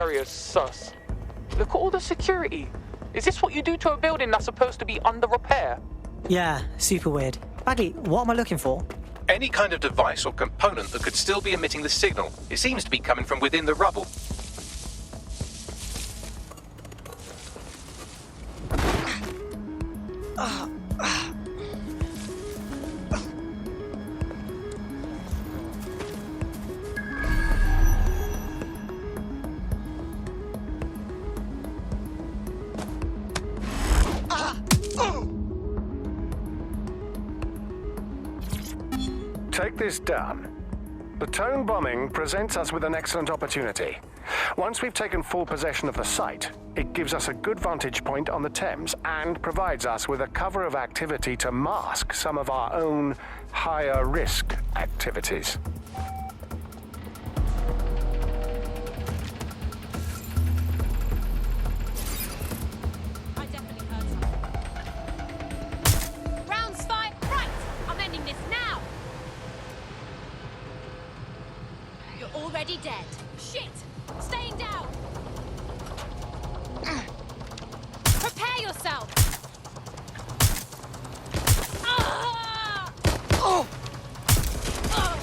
Area's sus. Look at all the security. Is this what you do to a building that's supposed to be under repair? Yeah, super weird. Bagley, what am I looking for? Any kind of device or component that could still be emitting the signal. It seems to be coming from within the rubble. Take this down. The tone bombing presents us with an excellent opportunity. Once we've taken full possession of the site, it gives us a good vantage point on the Thames and provides us with a cover of activity to mask some of our own higher risk activities. I definitely heard something. Rounds 5, right! I'm ending this now! You're already dead. Shit! Staying down! Prepare yourself! Ah! Oh! Oh!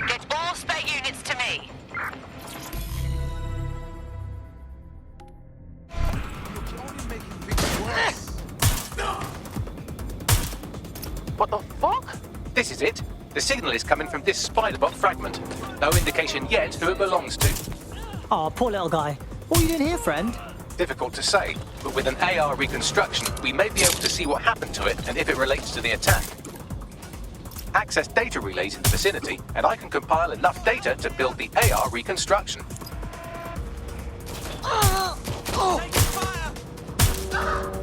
Get all spare units to me. What the fuck? This is it. The signal is coming from this spider-bot fragment. No indication yet who it belongs to. Oh, poor little guy. What are you doing here, friend? Difficult to say, but with an AR reconstruction, we may be able to see what happened to it and if it relates to the attack. Access data relays in the vicinity, and I can compile enough data to build the AR reconstruction. Taking fire! Ah!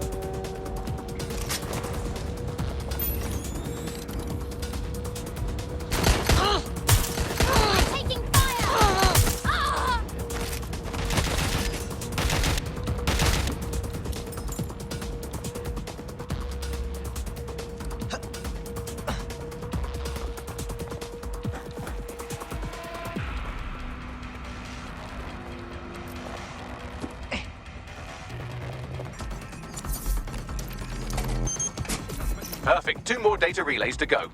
Perfect. 2 more data relays to go.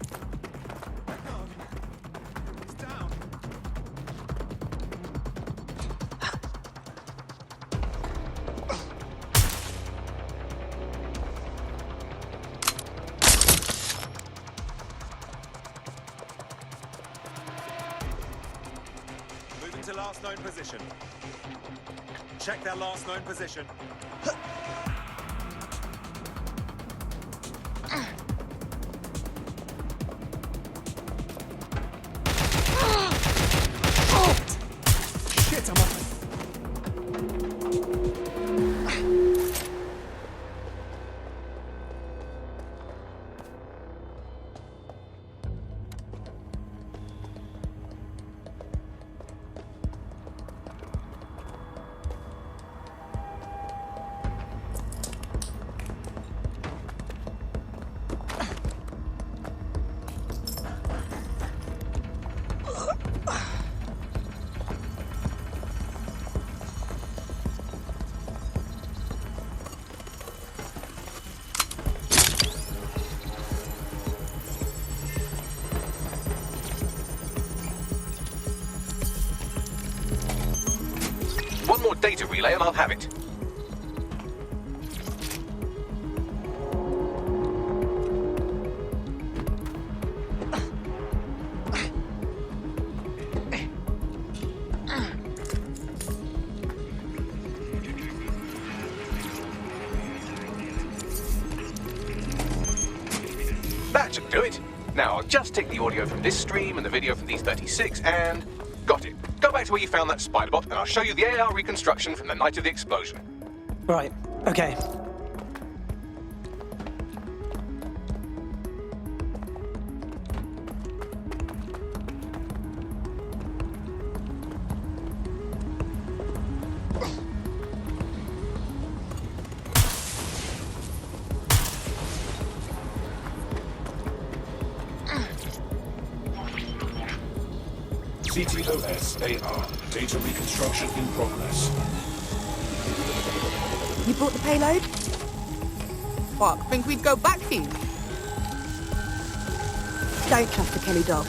Moving to last known position. Check their last known position. Shit, I'm off. One more data relay and I'll have it. That should do it. Now I'll just take the audio from this stream and the video from these 36 and... got it. Go back to where you found that spider-bot and I'll show you the AR reconstruction from the night of the explosion. Right, okay. CTOS AR. Data reconstruction in progress. You brought the payload? Fuck, think we'd go back here? Don't trust the Kelly dog.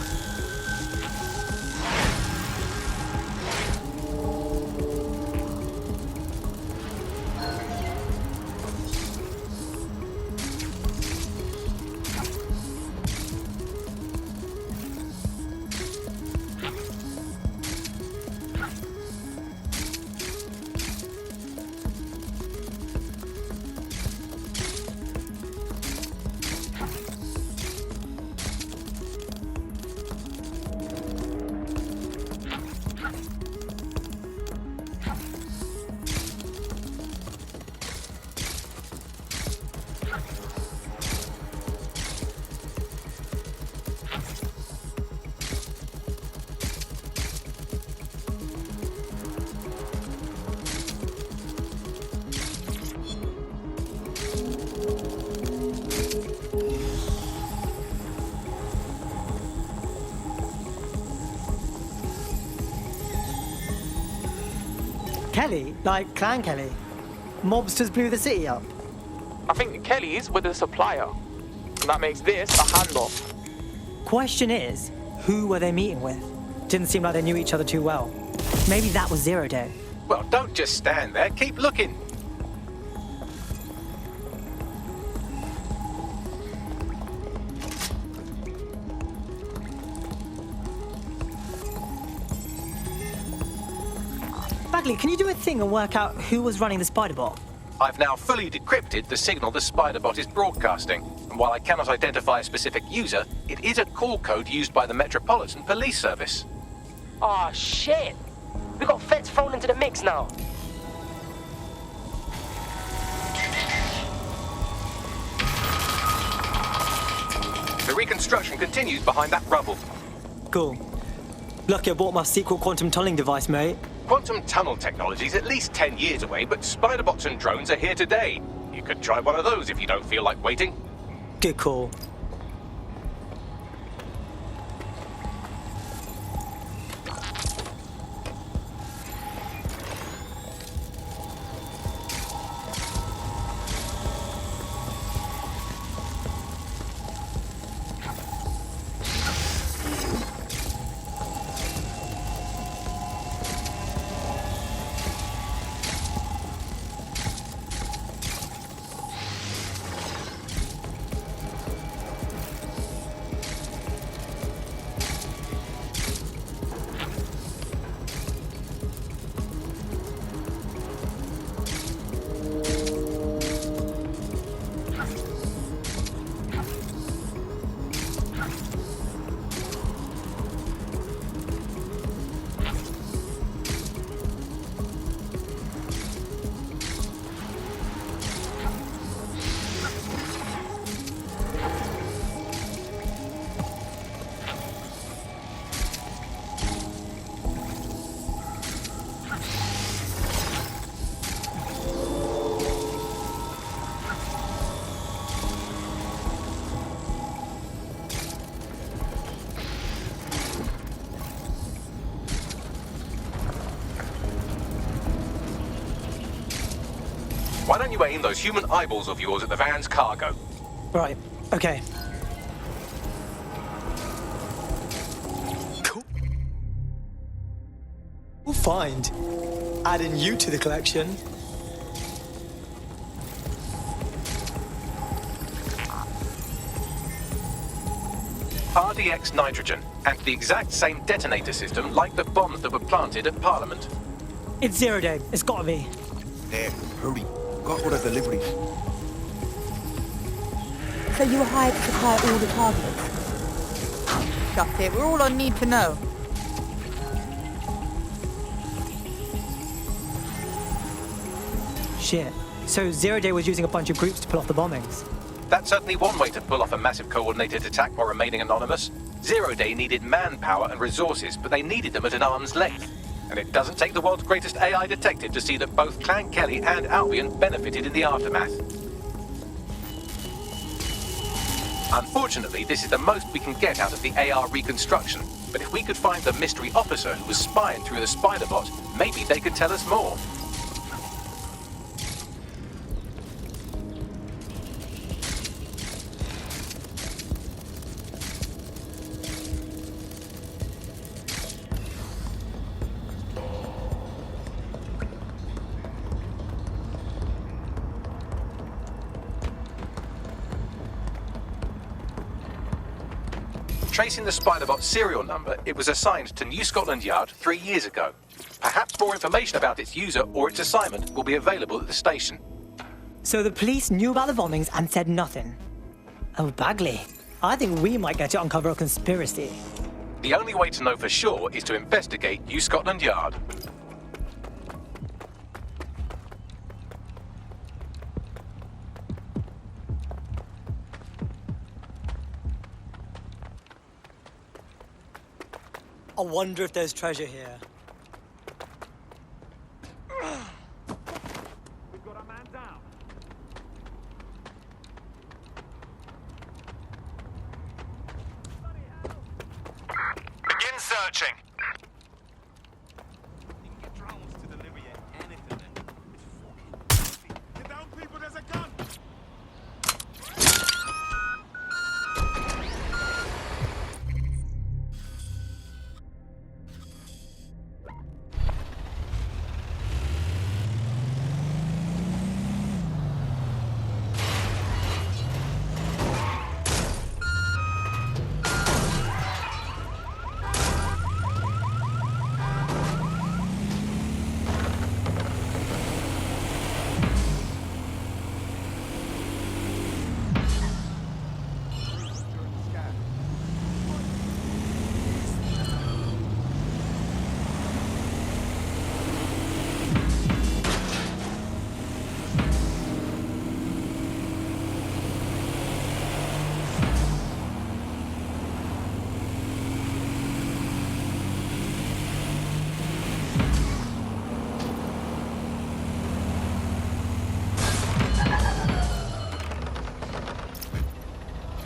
Kelly? Like Clan Kelly? Mobsters blew the city up. I think the Kellys were the supplier. And that makes this a handoff. Question is, who were they meeting with? Didn't seem like they knew each other too well. Maybe that was Zero Day. Well, don't just stand there. Keep looking. Bagley, can you do a thing and work out who was running the spider bot? I've now fully decrypted the signal the Spiderbot is broadcasting. And while I cannot identify a specific user, it is a call code used by the Metropolitan Police Service. Aw, shit! We got feds thrown into the mix now. The reconstruction continues behind that rubble. Cool. Lucky I bought my secret quantum tunneling device, mate. Quantum tunnel technology is at least 10 years away, but Spiderbots and drones are here today. You could try one of those if you don't feel like waiting. Good call. Why don't you aim those human eyeballs of yours at the van's cargo? Right, okay. Cool. We'll find. Adding you to the collection. RDX nitrogen, and the exact same detonator system like the bombs that were planted at Parliament. It's Zero Day. It's gotta be. There, hurry. Got all the deliveries. So you were hired to supply all the targets? Shut it, we're all on need to know. Shit. So Zero Day was using a bunch of groups to pull off the bombings. That's certainly one way to pull off a massive coordinated attack while remaining anonymous. Zero Day needed manpower and resources, but they needed them at an arm's length. And it doesn't take the world's greatest AI detective to see that both Clan Kelly and Albion benefited in the aftermath. Unfortunately, this is the most we can get out of the AR reconstruction. But if we could find the mystery officer who was spying through the spider bot, maybe they could tell us more. Tracing the Spiderbot serial number, it was assigned to New Scotland Yard 3 years ago. Perhaps more information about its user or its assignment will be available at the station. So the police knew about the bombings and said nothing. Oh, Bagley. I think we might get to uncover a conspiracy. The only way to know for sure is to investigate New Scotland Yard. I wonder if there's treasure here. We've got a man down. Begin searching. Get down, people, there's a gun!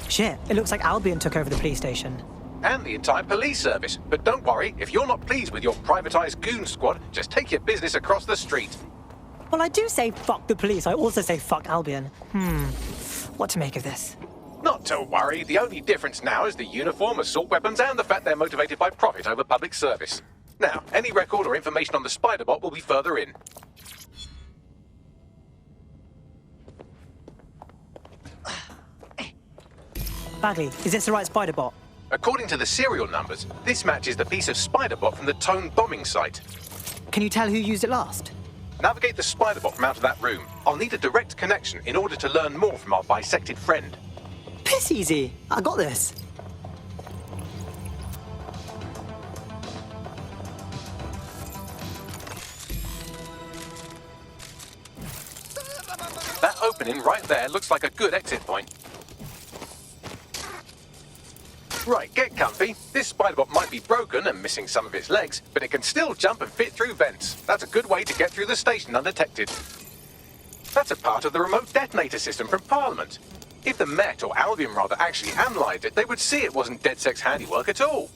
Shit, it looks like Albion took over the police station. And the entire police service. But don't worry, if you're not pleased with your privatized goon squad, just take your business across the street. Well, I do say fuck the police. I also say fuck Albion. What to make of this? Not to worry, the only difference now is the uniform, assault weapons, and the fact they're motivated by profit over public service. Now, any record or information on the Spiderbot will be further in. Bagley, is this the right spider bot? According to the serial numbers, this matches the piece of Spiderbot from the Tone bombing site. Can you tell who used it last? Navigate the Spiderbot from out of that room. I'll need a direct connection in order to learn more from our bisected friend. Piss easy. I got this. That opening right there looks like a good exit point. Right, get comfy. This Spiderbot might be broken and missing some of its legs, but it can still jump and fit through vents. That's a good way to get through the station undetected. That's a part of the remote detonator system from Parliament. If the Met, or Albion rather, actually analysed it, they would see it wasn't DedSec's handiwork at all.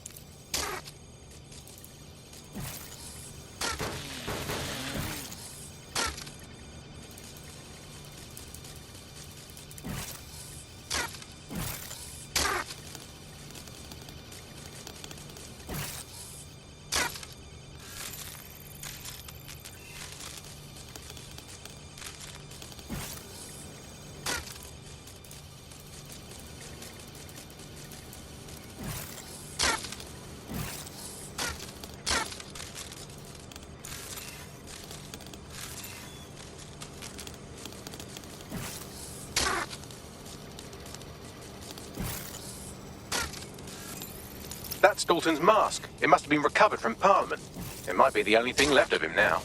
That's Dalton's mask. It must have been recovered from Parliament. It might be the only thing left of him now.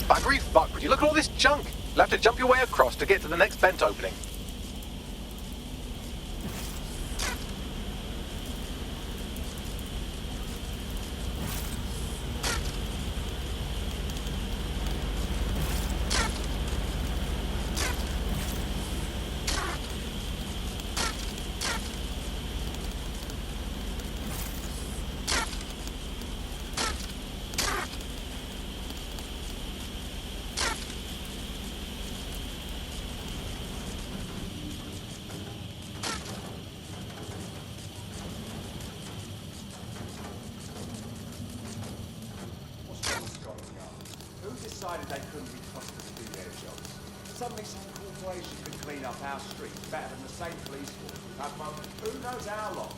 Buggery fuck, would you look at all this junk? You'll have to jump your way across to get to the next vent opening. Decided they couldn't be trusted to do their jobs. Suddenly some corporation could clean up our streets better than the same police force we've had for who knows how long.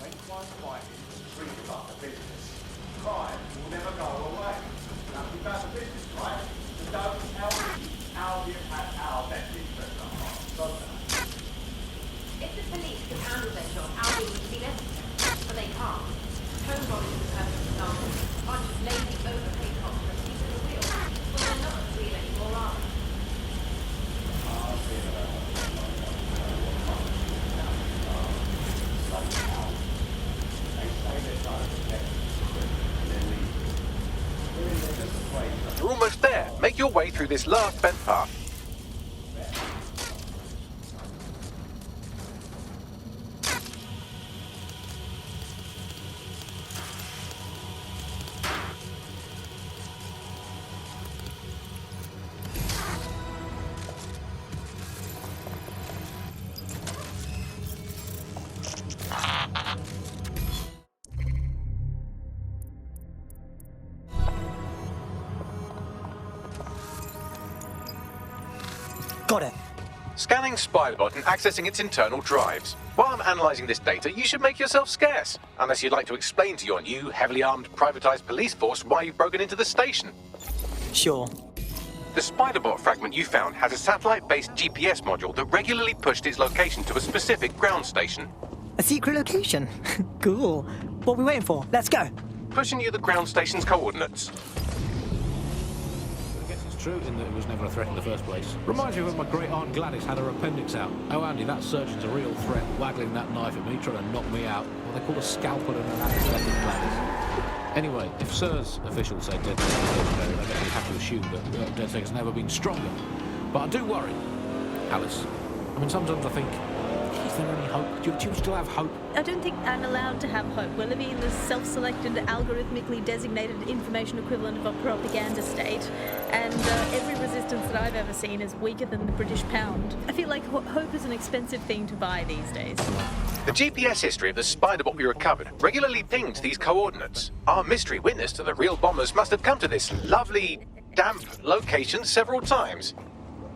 They quite quietly treat it like a business. Crime will never go away. Nothing about the business, right? So don't tell me how we've had our best interest at heart. So If the police could handle their job, our being would be necessary. But they can't. Home bombing is a perfect example. A bunch of lazy, overpaid cops for a seat at the wheel. Well, they're not at wheel anymore, are they? You're almost there. Make your way through this last vent path. Got it. Scanning Spiderbot and accessing its internal drives. While I'm analysing this data, you should make yourself scarce. Unless you'd like to explain to your new, heavily armed, privatised police force why you've broken into the station. Sure. The Spiderbot fragment you found has a satellite-based GPS module that regularly pushed its location to a specific ground station. A secret location? Cool. What are we waiting for? Let's go. Pushing you the ground station's coordinates. I guess it's true in that it was never a threat in the first place. Reminds me when my great-aunt Gladys had her appendix out. Oh, Andy, that surgeon's a real threat, waggling that knife at me, trying to knock me out. What they call a scalpel and an anesthetic, Gladys. Anyway, if SIR's officials say dead seconds, I guess we have to assume that dead seconds never been stronger. But I do worry, Alice. I mean, sometimes I think, is there any hope? Do you still have hope? I don't think I'm allowed to have hope. We're living in this self-selected, algorithmically designated information equivalent of a propaganda state, and every resistance that I've ever seen is weaker than the British pound. I feel like hope is an expensive thing to buy these days. The GPS history of the Spiderbot we recovered regularly pinged these coordinates. Our mystery witness to the real bombers must have come to this lovely, damp location several times.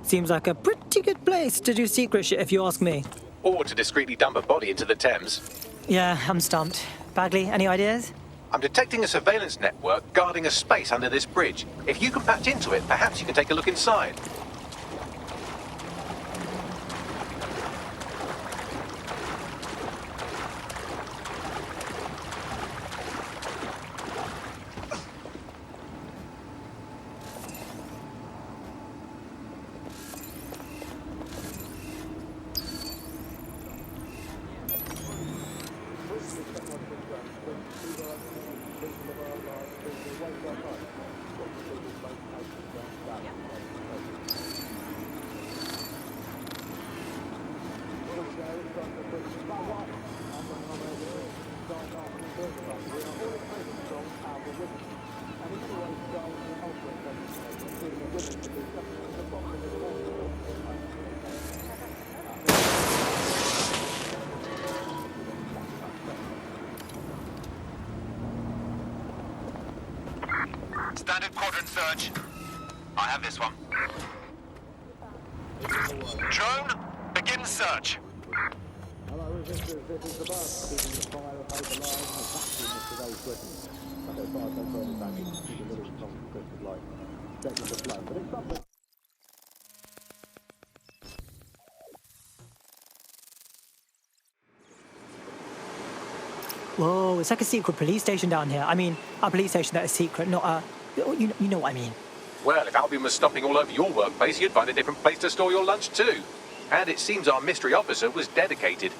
Seems like a pretty good place to do secret shit, if you ask me. Or to discreetly dump a body into the Thames. Yeah, I'm stumped. Bagley, any ideas? I'm detecting a surveillance network guarding a space under this bridge. If you can patch into it, perhaps you can take a look inside. Standard quadrant search. I have this one. Drone, begin search. Hello, resistors. This is the bus. Keeping the fire of paper line has vacuumed of today's Britain. So far, so further damage. Keep a little conscripted like checking the flow. But it's something. Whoa, it's like a secret police station down here. I mean, a police station that is secret, not a... You know what I mean. Well, if Albion was stopping all over your workplace, you'd find a different place to store your lunch too. And it seems our mystery officer was dedicated.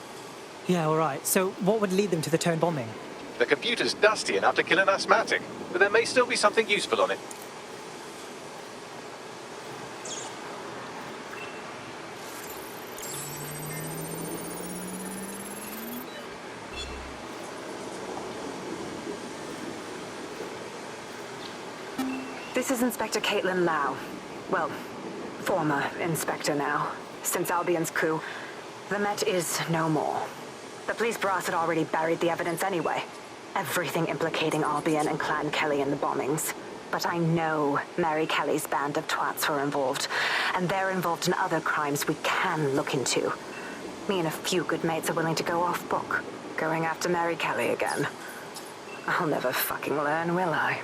Yeah, all right. So what would lead them to the Tone bombing? The computer's dusty enough to kill an asthmatic, but there may still be something useful on it. This is Inspector Caitlin Lau. Well, former inspector now. Since Albion's coup, the Met is no more. The police brass had already buried the evidence anyway. Everything implicating Albion and Clan Kelly in the bombings. But I know Mary Kelly's band of twats were involved, and they're involved in other crimes we can look into. Me and a few good mates are willing to go off book, going after Mary Kelly again. I'll never fucking learn, will I?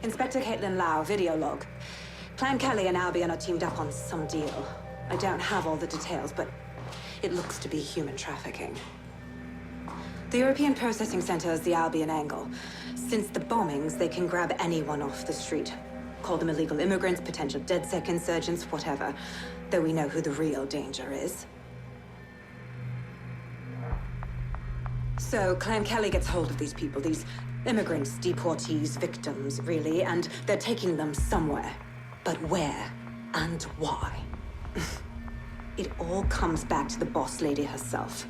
Inspector Caitlin Lau, video log. Clan Kelly and Albion are teamed up on some deal. I don't have all the details, but it looks to be human trafficking. The European Processing Center is the Albion angle. Since the bombings, they can grab anyone off the street. Call them illegal immigrants, potential DedSec insurgents, whatever. Though we know who the real danger is. So, Clan Kelly gets hold of these people, these immigrants, deportees, victims, really, and they're taking them somewhere. But where and why? It all comes back to the boss lady herself.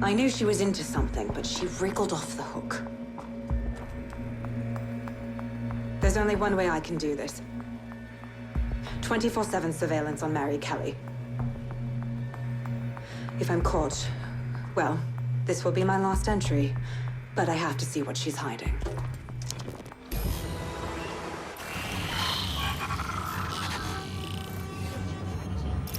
I knew she was into something, but she wriggled off the hook. There's only one way I can do this. 24/7 surveillance on Mary Kelly. If I'm caught, well, this will be my last entry. But I have to see what she's hiding.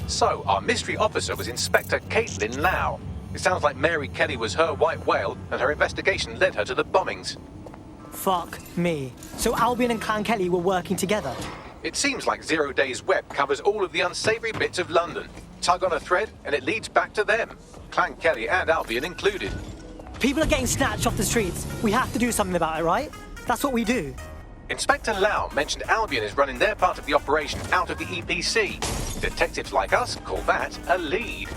So, our mystery officer was Inspector Caitlin Lau. It sounds like Mary Kelly was her white whale, and her investigation led her to the bombings. Fuck me. So Albion and Clan Kelly were working together? It seems like Zero Days Web covers all of the unsavory bits of London. Tug on a thread, and it leads back to them. Clan Kelly and Albion included. People are getting snatched off the streets. We have to do something about it, right? That's what we do. Inspector Lau mentioned Albion is running their part of the operation out of the EPC. Detectives like us call that a lead.